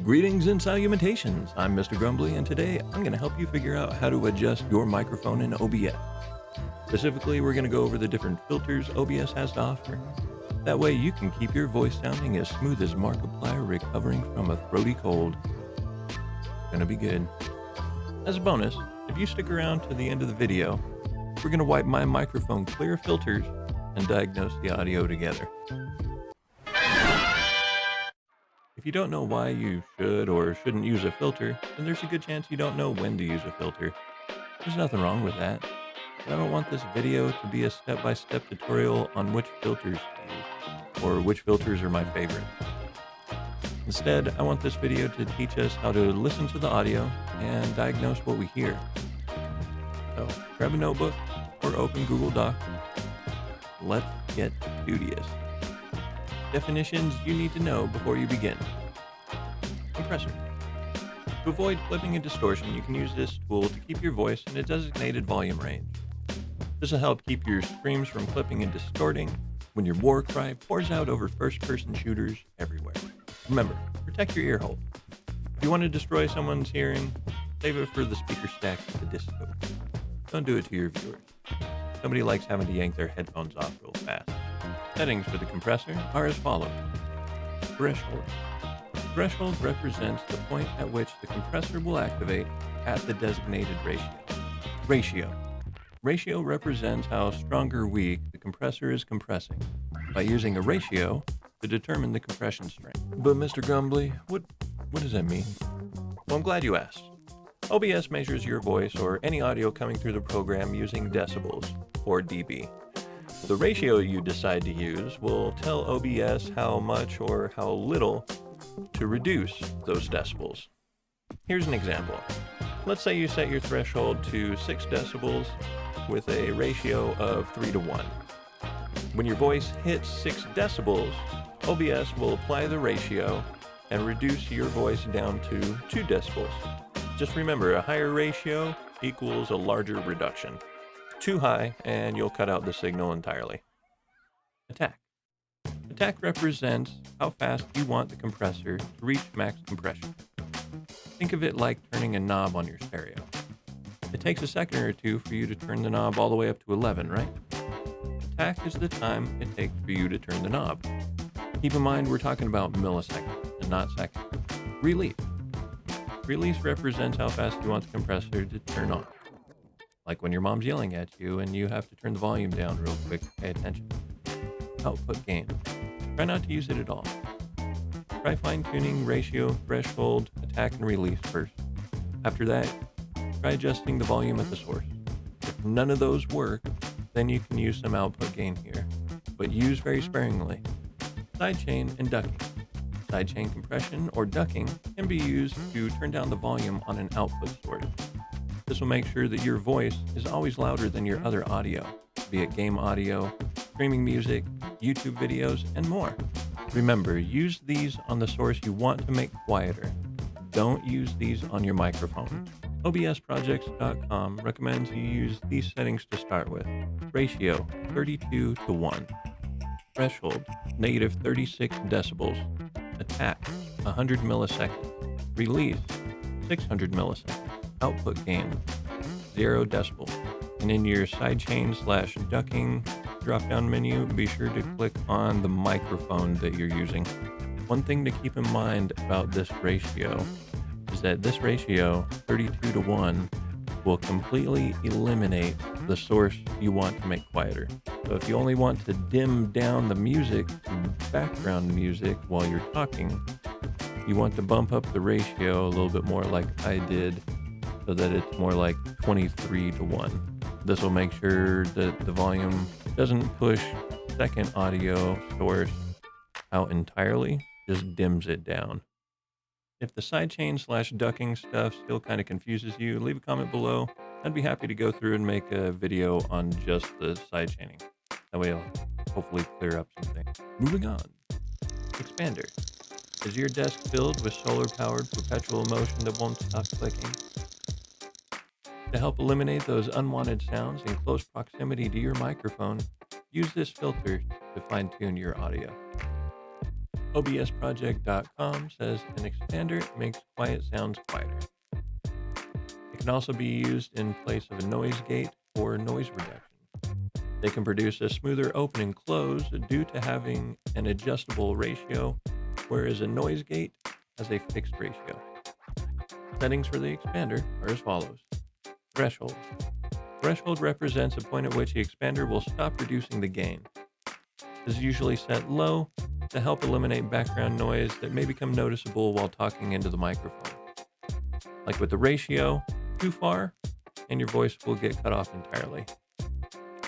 Greetings and salutations, I'm Mr. Grumbly, and today I'm going to help you figure out how to adjust your microphone in OBS. Specifically, we're going to go over the different filters OBS has to offer. That way you can keep your voice sounding as smooth as Markiplier recovering from a throaty cold. Gonna be good. As a bonus, if you stick around to the end of the video, we're going to wipe my microphone clear of filters and diagnose the audio together. If you don't know why you should or shouldn't use a filter, then there's a good chance you don't know when to use a filter. There's nothing wrong with that. But I don't want this video to be a step-by-step tutorial on which filters to use, or which filters are my favorite. Instead, I want this video to teach us how to listen to the audio and diagnose what we hear. So, grab a notebook or open Google Docs. Let's get studious. Definitions you need to know before you begin. Compressor. To avoid clipping and distortion, you can use this tool to keep your voice in a designated volume range. This will help keep your screams from clipping and distorting when your war cry pours out over first-person shooters everywhere. Remember, protect your ear hole. If you want to destroy someone's hearing, save it for the speaker stack at the disco. Don't do it to your viewers. Nobody likes having to yank their headphones off real fast. Settings for the compressor are as follows. Threshold. Threshold represents the point at which the compressor will activate at the designated ratio. Ratio represents how strong or weak the compressor is compressing by using a ratio to determine the compression strength. But Mr. Grumbly, what does that mean? Well, I'm glad you asked. OBS measures your voice or any audio coming through the program using decibels, or dB. The ratio you decide to use will tell OBS how much or how little to reduce those decibels. Here's an example. Let's say you set your threshold to 6 decibels with a ratio of 3:1. When your voice hits 6 decibels, OBS will apply the ratio and reduce your voice down to 2 decibels. Just remember, a higher ratio equals a larger reduction. Too high, and you'll cut out the signal entirely. Attack. Attack represents how fast you want the compressor to reach max compression. Think of it like turning a knob on your stereo. It takes a second or two for you to turn the knob all the way up to 11, right? Attack is the time it takes for you to turn the knob. Keep in mind we're talking about milliseconds and not seconds. Release. Release represents how fast you want the compressor to turn on. Like when your mom's yelling at you and you have to turn the volume down real quick to pay attention. Output gain. Try not to use it at all. Try fine-tuning ratio, threshold, attack, and release first. After that, try adjusting the volume at the source. If none of those work, then you can use some output gain here, but use very sparingly. Sidechain and ducking. Sidechain compression or ducking can be used to turn down the volume on an output source. This will make sure that your voice is always louder than your other audio, be it game audio, streaming music, YouTube videos, and more. Remember, use these on the source you want to make quieter. Don't use these on your microphone. OBSprojects.com recommends you use these settings to start with. Ratio, 32:1. Threshold, -36 decibels. Attack, 100 milliseconds. Release, 600 milliseconds. Output gain, 0 decibels. And in your sidechain/ducking drop-down menu, be sure to click on the microphone that you're using. One thing to keep in mind about this ratio is that this ratio, 32:1, will completely eliminate the source you want to make quieter. So if you only want to dim down the music, background music while you're talking, you want to bump up the ratio a little bit more like I did, so that it's more like 23:1. This will make sure that the volume doesn't push second audio source out entirely, just dims it down. If the sidechain/ducking stuff still kind of confuses you, leave a comment below. I'd be happy to go through and make a video on just the sidechaining. That way I'll hopefully clear up some things. Moving on. Expander. Is your desk filled with solar-powered perpetual motion that won't stop clicking? To help eliminate those unwanted sounds in close proximity to your microphone, use this filter to fine-tune your audio. OBSproject.com says an expander makes quiet sounds quieter. It can also be used in place of a noise gate or noise reduction. They can produce a smoother open and close due to having an adjustable ratio, whereas a noise gate has a fixed ratio. Settings for the expander are as follows. Threshold. Threshold represents a point at which the expander will stop reducing the gain. This is usually set low to help eliminate background noise that may become noticeable while talking into the microphone. Like with the ratio, too far, and your voice will get cut off entirely.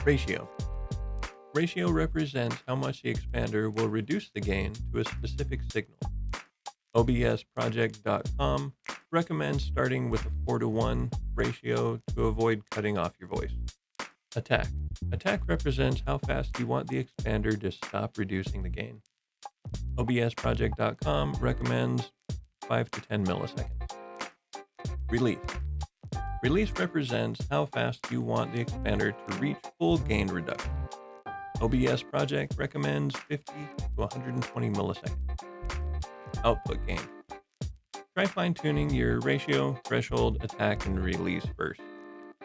Ratio. Ratio represents how much the expander will reduce the gain to a specific signal. OBSproject.com recommends starting with a 4:1 ratio to avoid cutting off your voice. Attack. Attack represents how fast you want the expander to stop reducing the gain. OBSproject.com recommends 5 to 10 milliseconds. Release. Release represents how fast you want the expander to reach full gain reduction. OBS Project recommends 50 to 120 milliseconds. Output gain. Try fine-tuning your ratio, threshold, attack, and release first.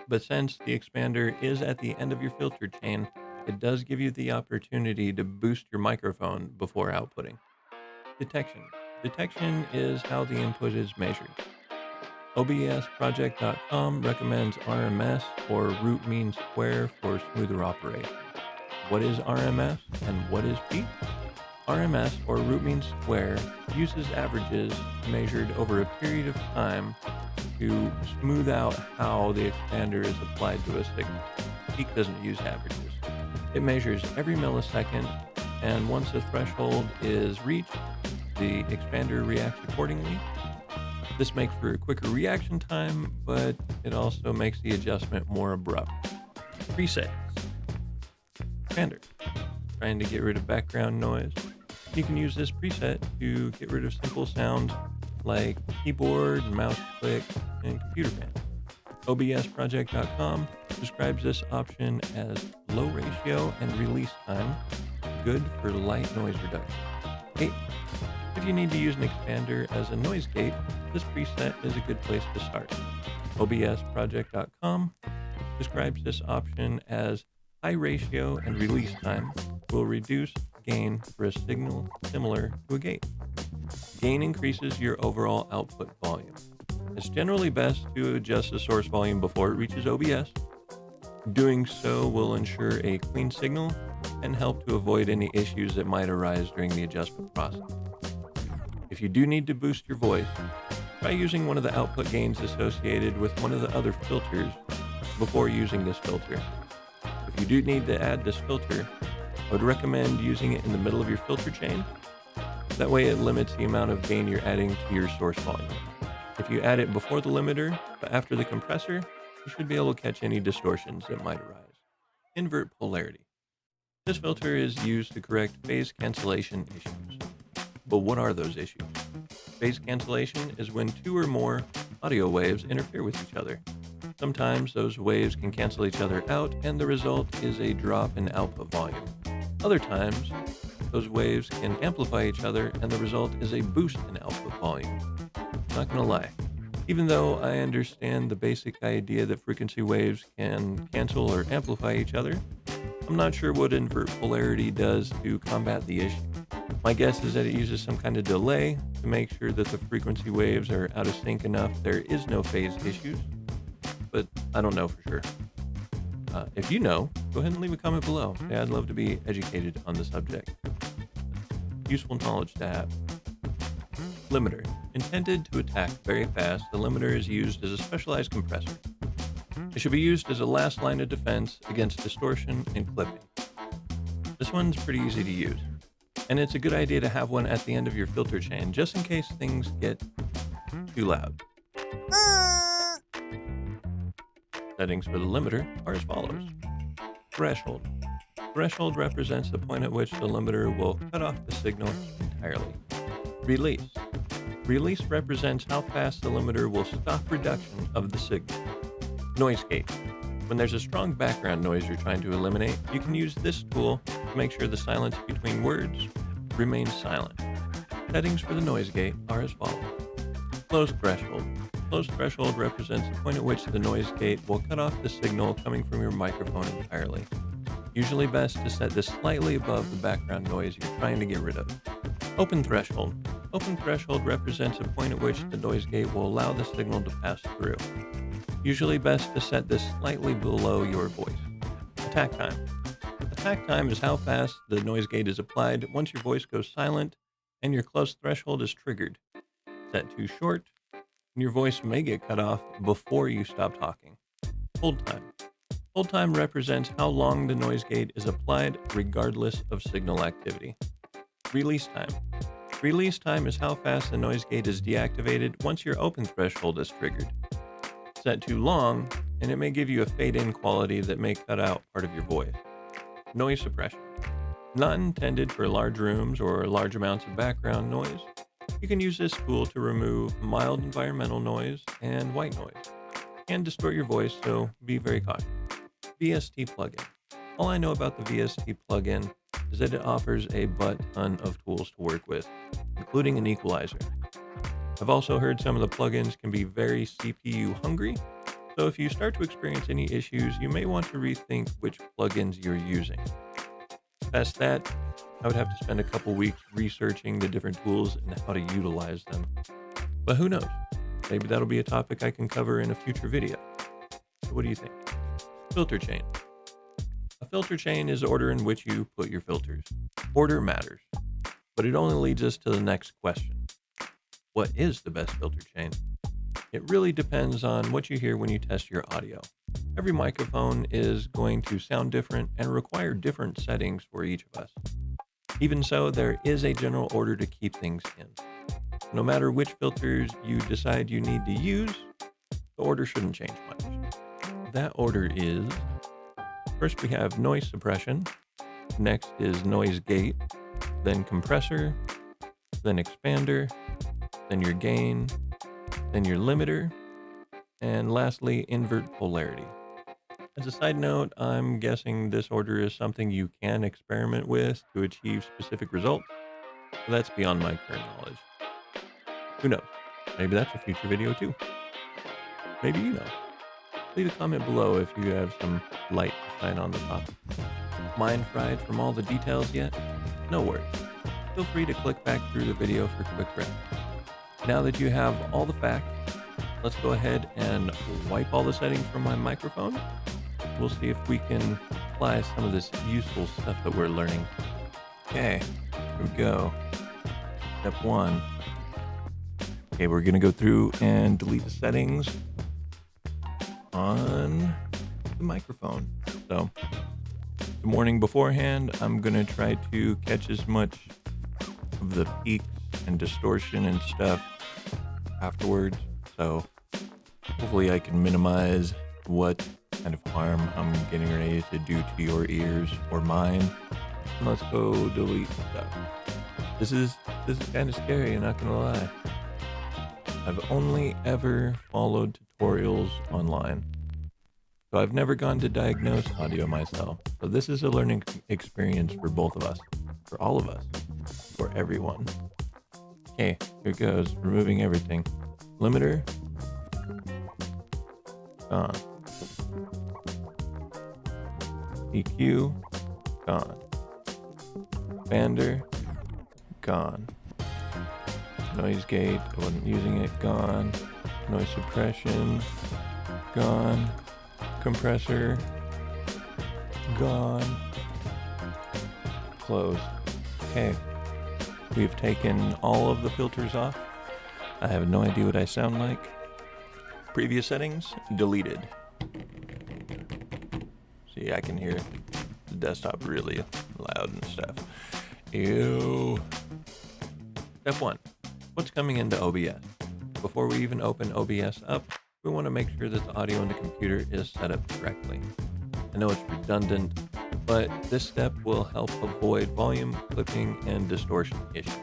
But since the expander is at the end of your filter chain, it does give you the opportunity to boost your microphone before outputting. Detection. Detection is how the input is measured. OBSproject.com recommends RMS or root mean square for smoother operation. What is RMS and what is peak? RMS or root mean square uses averages measured over a period of time to smooth out how the expander is applied to a signal. Peak doesn't use averages. It measures every millisecond, and once the threshold is reached, the expander reacts accordingly. This makes for a quicker reaction time, but it also makes the adjustment more abrupt. Presets. Expander. Trying to get rid of background noise. You can use this preset to get rid of simple sounds like keyboard, mouse click, and computer fans. OBSproject.com describes this option as low ratio and release time, good for light noise reduction. Gate. If you need to use an expander as a noise gate, this preset is a good place to start. OBSproject.com describes this option as high ratio and release time will reduce gain for a signal similar to a gate. Gain increases your overall output volume. It's generally best to adjust the source volume before it reaches OBS. Doing so will ensure a clean signal and help to avoid any issues that might arise during the adjustment process. If you do need to boost your voice, try using one of the output gains associated with one of the other filters before using this filter. If you do need to add this filter, I would recommend using it in the middle of your filter chain. That way it limits the amount of gain you're adding to your source volume. If you add it before the limiter, but after the compressor, you should be able to catch any distortions that might arise. Invert polarity. This filter is used to correct phase cancellation issues. But what are those issues? Phase cancellation is when two or more audio waves interfere with each other. Sometimes those waves can cancel each other out and the result is a drop in output volume. Other times, those waves can amplify each other and the result is a boost in output volume. Not gonna lie, even though I understand the basic idea that frequency waves can cancel or amplify each other, I'm not sure what invert polarity does to combat the issue. My guess is that it uses some kind of delay to make sure that the frequency waves are out of sync enough there is no phase issues, but I don't know for sure. If you know, go ahead and leave a comment below. Yeah, I'd love to be educated on the subject. Useful knowledge to have. Limiter. Intended to attack very fast, the limiter is used as a specialized compressor. It should be used as a last line of defense against distortion and clipping. This one's pretty easy to use, and it's a good idea to have one at the end of your filter chain just in case things get too loud. Settings for the limiter are as follows. Threshold. Threshold represents the point at which the limiter will cut off the signal entirely. Release. Release represents how fast the limiter will stop reduction of the signal. Noise gate. When there's a strong background noise you're trying to eliminate, you can use this tool to make sure the silence between words remains silent. Settings for the noise gate are as follows. Close threshold. Close threshold represents the point at which the noise gate will cut off the signal coming from your microphone entirely. Usually best to set this slightly above the background noise you're trying to get rid of. Open threshold. Open threshold represents a point at which the noise gate will allow the signal to pass through. Usually best to set this slightly below your voice. Attack time. Attack time is how fast the noise gate is applied once your voice goes silent and your close threshold is triggered. Set too short, and your voice may get cut off before you stop talking. Hold time. Hold time represents how long the noise gate is applied regardless of signal activity. Release time. Release time is how fast the noise gate is deactivated once your open threshold is triggered. Set too long, and it may give you a fade-in quality that may cut out part of your voice. Noise suppression. Not intended for large rooms or large amounts of background noise, you can use this tool to remove mild environmental noise and white noise. It can distort your voice, so be very cautious. VST plugin. All I know about the VST plugin is that it offers a butt ton of tools to work with, including an equalizer. I've also heard some of the plugins can be very CPU hungry, so if you start to experience any issues, you may want to rethink which plugins you're using. Past that, I would have to spend a couple weeks researching the different tools and how to utilize them. But who knows? Maybe that'll be a topic I can cover in a future video. So what do you think? Filter chain. A filter chain is the order in which you put your filters. Order matters, but it only leads us to the next question. What is the best filter chain? It really depends on what you hear when you test your audio. Every microphone is going to sound different and require different settings for each of us. Even so, there is a general order to keep things in. No matter which filters you decide you need to use, the order shouldn't change much. That order is, first we have noise suppression, next is noise gate, then compressor, then expander, then your gain, then your limiter, and lastly, invert polarity. As a side note, I'm guessing this order is something you can experiment with to achieve specific results, but that's beyond my current knowledge. Who knows? Maybe that's a future video too. Maybe you know. Leave a comment below if you have some light to shine on the topic. Mind fried from all the details yet? No worries. Feel free to click back through the video for quick rest. Now that you have all the facts, let's go ahead and wipe all the settings from my microphone. We'll see if we can apply some of this useful stuff that we're learning. Okay, here we go. Step 1. Okay, we're going to go through and delete the settings on the microphone. So, the morning beforehand, I'm going to try to catch as much of the peaks and distortion and stuff afterwards. So, hopefully I can minimize what kind of harm I'm getting ready to do to your ears or mine. And let's go delete stuff. This is kind of scary, I'm not gonna lie. I've only ever followed tutorials online, so I've never gone to diagnose audio myself. So this is a learning experience for both of us, for all of us, for everyone. Okay, here goes, removing everything. Limiter, gone. EQ, gone. Expander, gone. Noise gate, I wasn't using it, gone. Noise suppression, gone. Compressor, gone. Close. Okay, we've taken all of the filters off. I have no idea what I sound like. Previous settings, deleted. See, I can hear the desktop really loud and stuff. Ew. Step 1. What's coming into OBS? Before we even open OBS up, we want to make sure that the audio in the computer is set up correctly. I know it's redundant, but this step will help avoid volume, clipping, and distortion issues.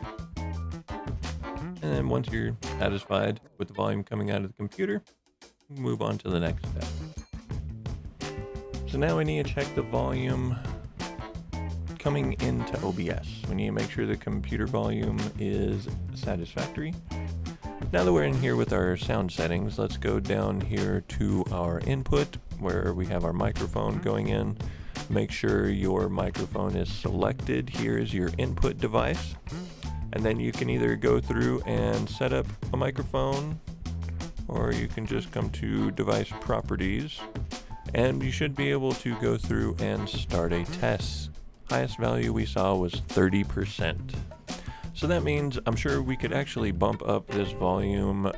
And then once you're satisfied with the volume coming out of the computer, move on to the next step. So now we need to check the volume coming into OBS. We need to make sure the computer volume is satisfactory. Now that we're in here with our sound settings, let's go down here to our input where we have our microphone going in. Make sure your microphone is selected. Here's your input device. And then you can either go through and set up a microphone, or you can just come to device properties, and you should be able to go through and start a test. Highest value we saw was 30%. So that means I'm sure we could actually bump up this volume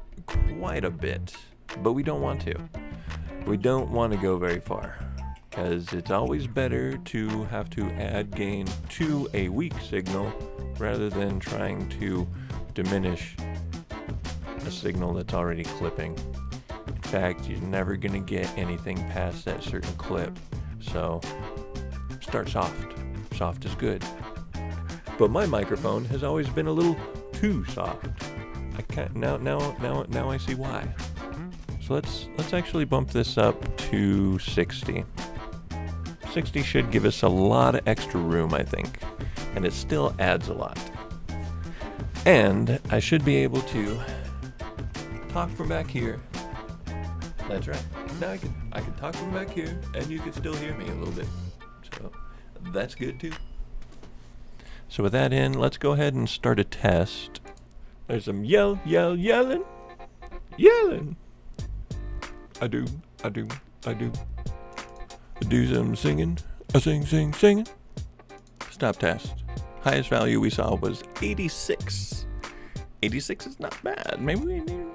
quite a bit, but we don't want to. We don't want to go very far, because it's always better to have to add gain to a weak signal rather than trying to diminish a signal that's already clipping. In fact, you're never going to get anything past that certain clip. So start soft. Soft is good. But my microphone has always been a little too soft. I can't now I see why. So let's actually bump this up to 60. 60 should give us a lot of extra room, I think. And it still adds a lot. And I should be able to talk from back here. That's right. Now I can talk from back here, and you can still hear me a little bit. So that's good too. So with that in, let's go ahead and start a test. There's some yelling. I do. Do some singing. Singing. Stop test. Highest value we saw was 86. 86 is not bad. Maybe we need to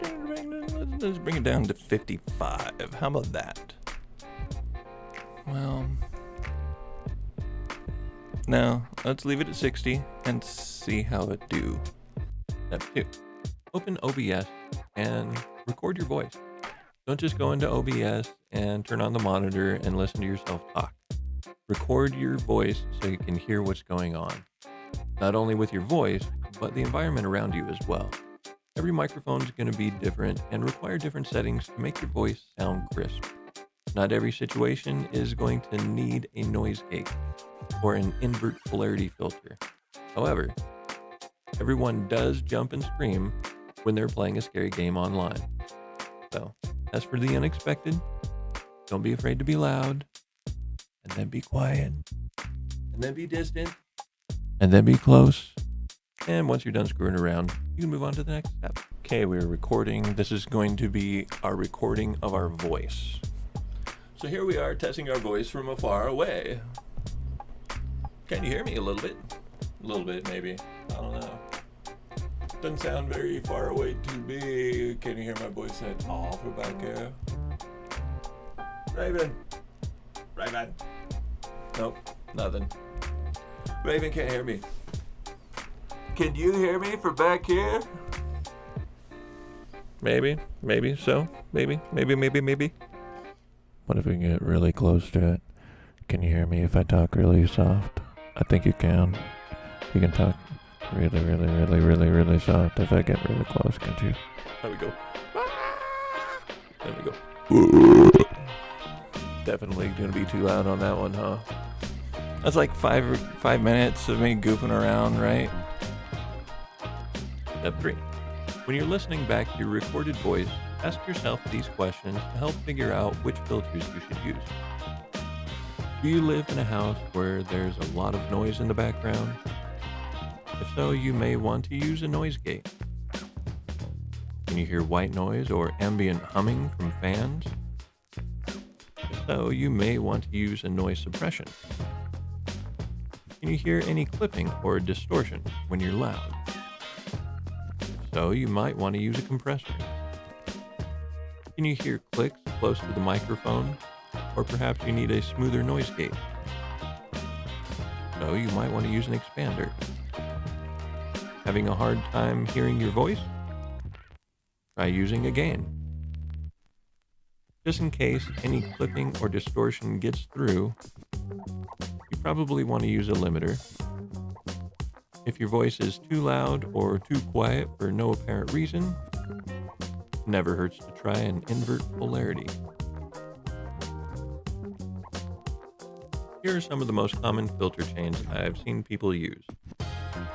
let's bring it down to 55. How about that? Well, no, let's leave it at 60 and see how it do. Step 2. Open OBS and record your voice. Don't just go into OBS and turn on the monitor and listen to yourself talk. Record your voice so you can hear what's going on. Not only with your voice, but the environment around you as well. Every microphone is going to be different and require different settings to make your voice sound crisp. Not every situation is going to need a noise gate or an invert polarity filter. However, everyone does jump and scream when they're playing a scary game online. So, as for the unexpected, don't be afraid to be loud, and then be quiet, and then be distant, and then be close. And once you're done screwing around, you can move on to the next step. Okay, we're recording. This is going to be our recording of our voice. So here we are testing our voice from afar away. Can you hear me a little bit? A little bit, maybe. I don't know. Doesn't sound very far away to me. Can you hear my voice at all from back here? Raven. Nope, nothing. Raven can't hear me. Can you hear me from back here? Maybe so. Maybe. What if we get really close to it? Can you hear me if I talk really soft? I think you can. You can talk really soft if I get really close, can't you? There we go. There we go. Definitely gonna be too loud on that one, huh? That's like 5 minutes of me goofing around, right? Step 3. When you're listening back to your recorded voice, ask yourself these questions to help figure out which filters you should use. Do you live in a house where there's a lot of noise in the background? If so, you may want to use a noise gate. Can you hear white noise or ambient humming from fans? If so, you may want to use a noise suppression. Can you hear any clipping or distortion when you're loud? If so, you might want to use a compressor. Can you hear clicks close to the microphone? Or perhaps you need a smoother noise gate. So you might want to use an expander. Having a hard time hearing your voice? Try using a gain. Just in case any clipping or distortion gets through, you probably want to use a limiter. If your voice is too loud or too quiet for no apparent reason, never hurts to try an invert polarity. Here are some of the most common filter chains I've seen people use.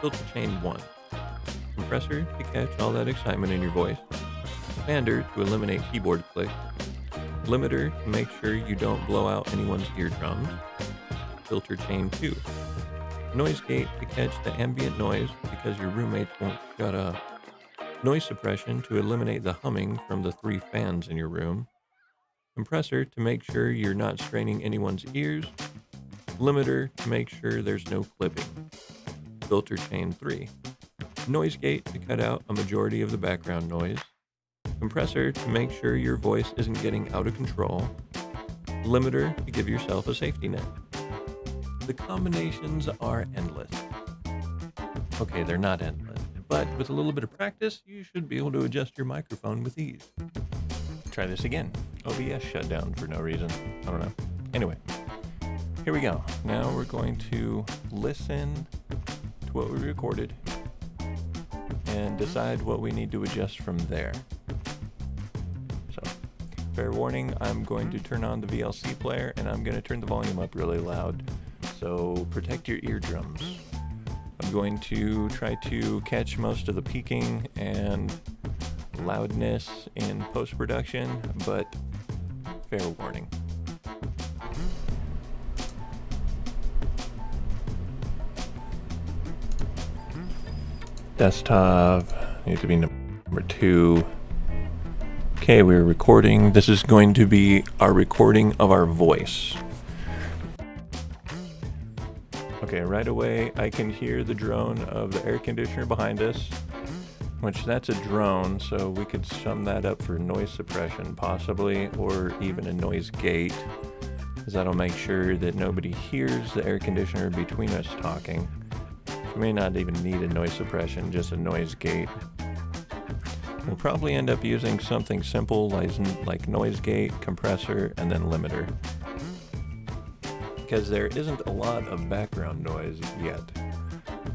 Filter chain 1. Compressor to catch all that excitement in your voice. Expander to eliminate keyboard clicks. Limiter to make sure you don't blow out anyone's eardrums. Filter chain 2. Noise gate to catch the ambient noise because your roommates won't shut up. Noise suppression to eliminate the humming from the 3 fans in your room. Compressor to make sure you're not straining anyone's ears. Limiter to make sure there's no clipping. Filter chain 3. Noise gate to cut out a majority of the background noise. Compressor to make sure your voice isn't getting out of control. Limiter to give yourself a safety net. The combinations are endless. Okay, they're not endless, but with a little bit of practice, you should be able to adjust your microphone with ease. Try this again. OBS shut down for no reason. I don't know. Anyway, here we go. Now we're going to listen to what we recorded and decide what we need to adjust from there. So, fair warning, I'm going to turn on the VLC player and I'm going to turn the volume up really loud. So protect your eardrums. I'm going to try to catch most of the peaking and loudness in post-production, but fair warning. Desktop needs to be number 2. Okay, we're recording. This is going to be our recording of our voice. Okay, right away I can hear the drone of the air conditioner behind us, which that's a drone, so we could sum that up for noise suppression possibly, or even a noise gate, because that'll make sure that nobody hears the air conditioner between us talking. We may not even need a noise suppression, just a noise gate. We'll probably end up using something simple like noise gate, compressor, and then limiter, because there isn't a lot of background noise yet.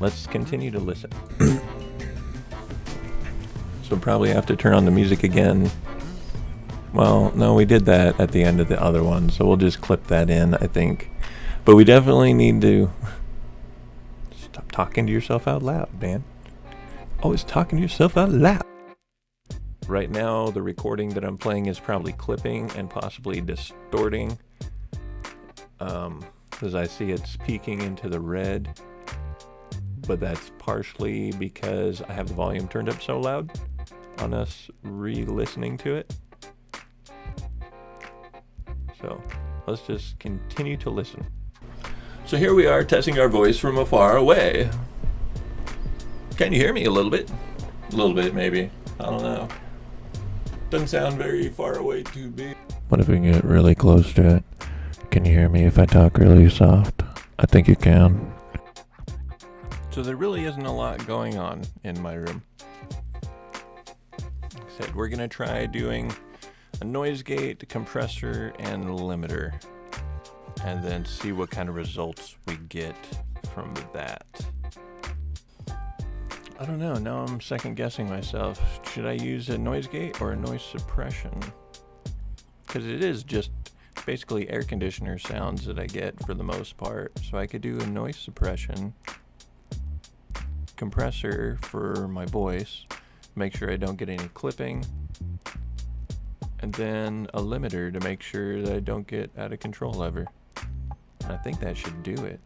Let's continue to listen. So probably have to turn on the music again. Well, no, we did that at the end of the other one, so we'll just clip that in, I think. But we definitely need to stop talking to yourself out loud, man. Always talking to yourself out loud. Right now, the recording that I'm playing is probably clipping and possibly distorting, because I see it's peaking into the red, but that's partially because I have the volume turned up so loud on us re-listening to it. So let's just continue to listen. So here we are testing our voice from afar away. Can you hear me a little bit? A little bit, maybe. I don't know. Doesn't sound very far away to me. What if we can get really close to it? Can you hear me if I talk really soft? I think you can. So there really isn't a lot going on in my room. Like I said, we're gonna try doing a noise gate, compressor, and limiter, and then see what kind of results we get from that. I don't know, now I'm second guessing myself. Should I use a noise gate or a noise suppression? Because it is just basically air conditioner sounds that I get for the most part. So I could do a noise suppression, compressor for my voice, make sure I don't get any clipping, and then a limiter to make sure that I don't get out of control ever. I think that should do it.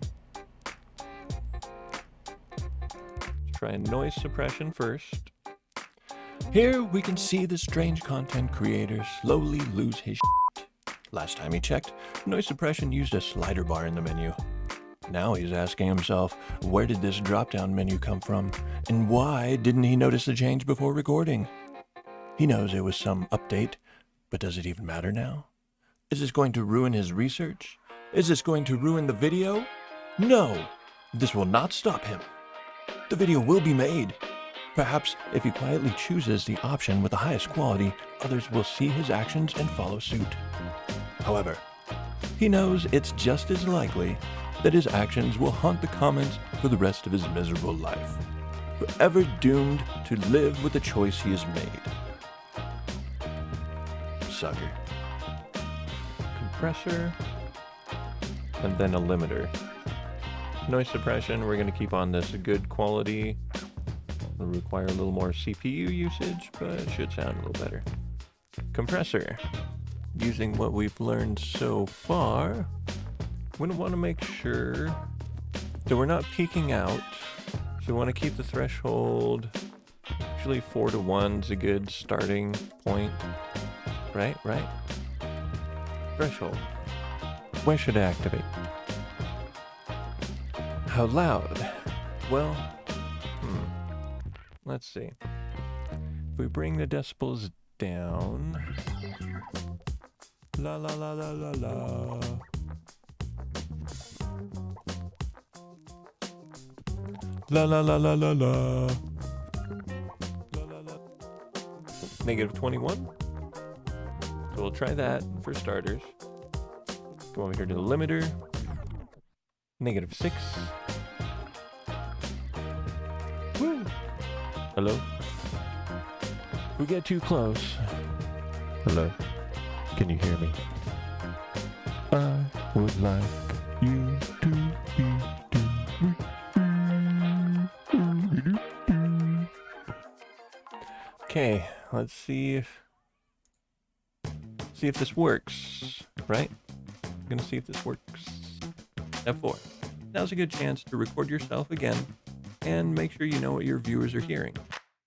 Let's try noise suppression first. Here we can see the strange content creator slowly lose his shit. Last time he checked, noise suppression used a slider bar in the menu. Now he's asking himself, where did this drop-down menu come from? And why didn't he notice the change before recording? He knows it was some update, but does it even matter now? Is this going to ruin his research? Is this going to ruin the video? No! This will not stop him. The video will be made. Perhaps if he quietly chooses the option with the highest quality, others will see his actions and follow suit. However, he knows it's just as likely that his actions will haunt the comments for the rest of his miserable life, forever doomed to live with the choice he has made. Sucker. Compressor. and then a limiter. Noise suppression, we're going to keep on this good quality. It'll require a little more CPU usage, but it should sound a little better. Compressor. Using what we've learned so far, we want to make sure that we're not peaking out. So we want to keep the threshold. Usually 4 to 1 is a good starting point. Right? Threshold. Where should I activate? How loud? Well, let's see. If we bring the decibels down. La la la la la la. La la la la la la. La la la. Negative 21. So we'll try that for starters. Go over here to the limiter. Negative 6. Woo. Hello? If we get too close. Hello? Can you hear me? I would like you to be. Okay, let's see if this works, right? I'm gonna see if this works. Step 4. Now's a good chance to record yourself again and make sure you know what your viewers are hearing.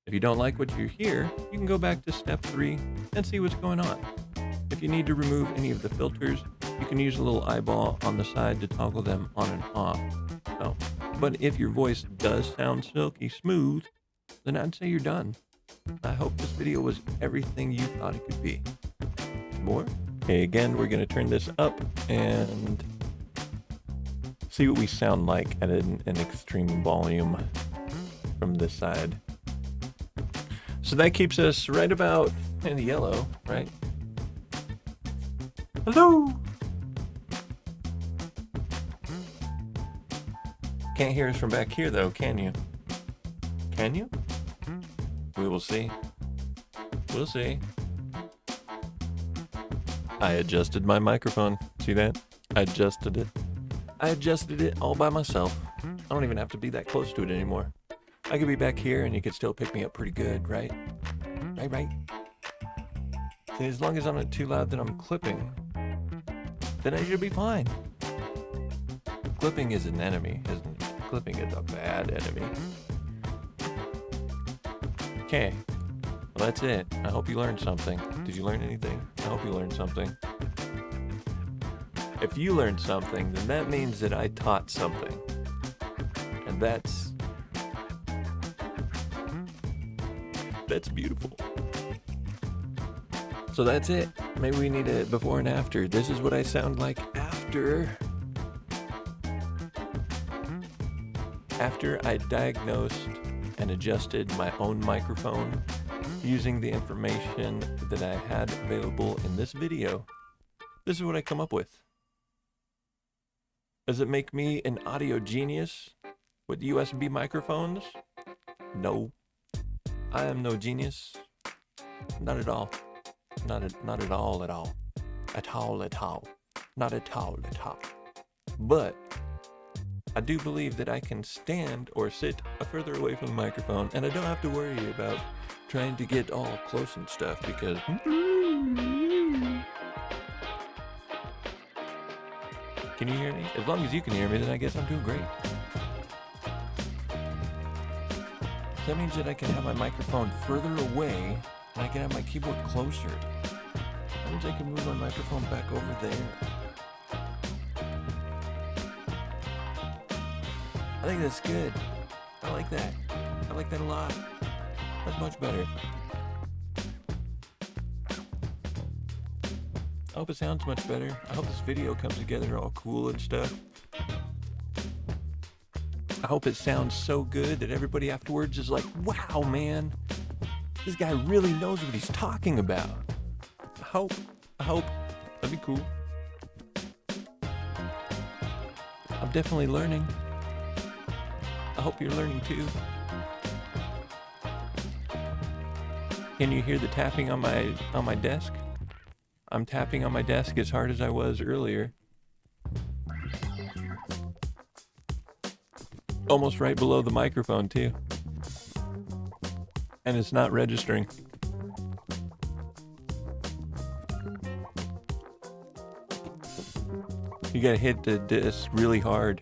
If you don't like what you hear, you can go back to step 3 and see what's going on. If you need to remove any of the filters, you can use a little eyeball on the side to toggle them on and off. Oh, but if your voice does sound silky smooth, then I'd say you're done. I hope this video was everything you thought it could be. More? Okay, again, we're going to turn this up and see what we sound like at an extreme volume from this side. So that keeps us right about in the yellow, right? Hello! Can't hear us from back here though, can you? Can you? We will see. We'll see. I adjusted my microphone. See that? I adjusted it. I adjusted it all by myself. I don't even have to be that close to it anymore. I could be back here and you could still pick me up pretty good, right? Right. See, as long as I'm not too loud that I'm clipping, then I should be fine. Clipping is an enemy, isn't it? Clipping is a bad enemy. Okay, well that's it. I hope you learned something. Did you learn anything? I hope you learned something. If you learned something, then that means that I taught something. And that's beautiful. So that's it. Maybe we need a before and after. This is what I sound like after I diagnosed and adjusted my own microphone using the information that I had available in this video. This is what I come up with. Does it make me an audio genius with USB microphones? No. I am no genius. Not at all. Not at all. At all. Not at all. But I do believe that I can stand or sit further away from the microphone, and I don't have to worry about trying to get all close and stuff because can you hear me? As long as you can hear me, then I guess I'm doing great. That means that I can have my microphone further away and I can have my keyboard closer. That means I can move my microphone back over there. I think that's good. I like that. I like that a lot. That's much better. I hope it sounds much better. I hope this video comes together all cool and stuff. I hope it sounds so good that everybody afterwards is like, wow, man, this guy really knows what he's talking about. I hope. That'd be cool. I'm definitely learning. I hope you're learning too. Can you hear the tapping on my desk? I'm tapping on my desk as hard as I was earlier. Almost right below the microphone too. And it's not registering. You gotta hit the disc really hard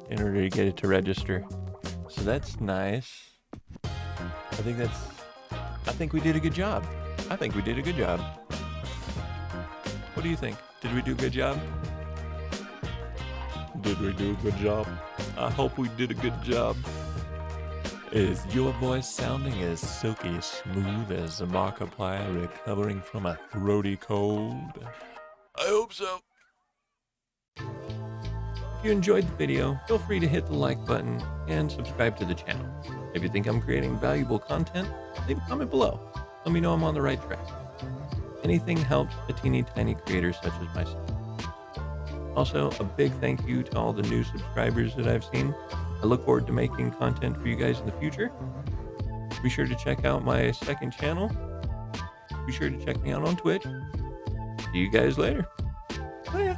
in order to get it to register. So that's nice. I think we did a good job. I think we did a good job. What do you think? Did we do a good job? Did we do a good job? I hope we did a good job. Is your voice sounding as silky smooth as a Markiplier recovering from a throaty cold? I hope so. If you enjoyed the video, feel free to hit the like button and subscribe to the channel. If you think I'm creating valuable content, leave a comment below. Let me know I'm on the right track. Anything helps a teeny tiny creator such as myself. Also, a big thank you to all the new subscribers that I've seen. I look forward to making content for you guys in the future. Be sure to check out my second channel. Be sure to check me out on Twitch. See you guys later. Bye.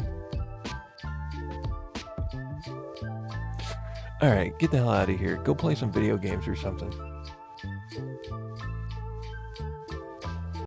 Alright, get the hell out of here. Go play some video games or something.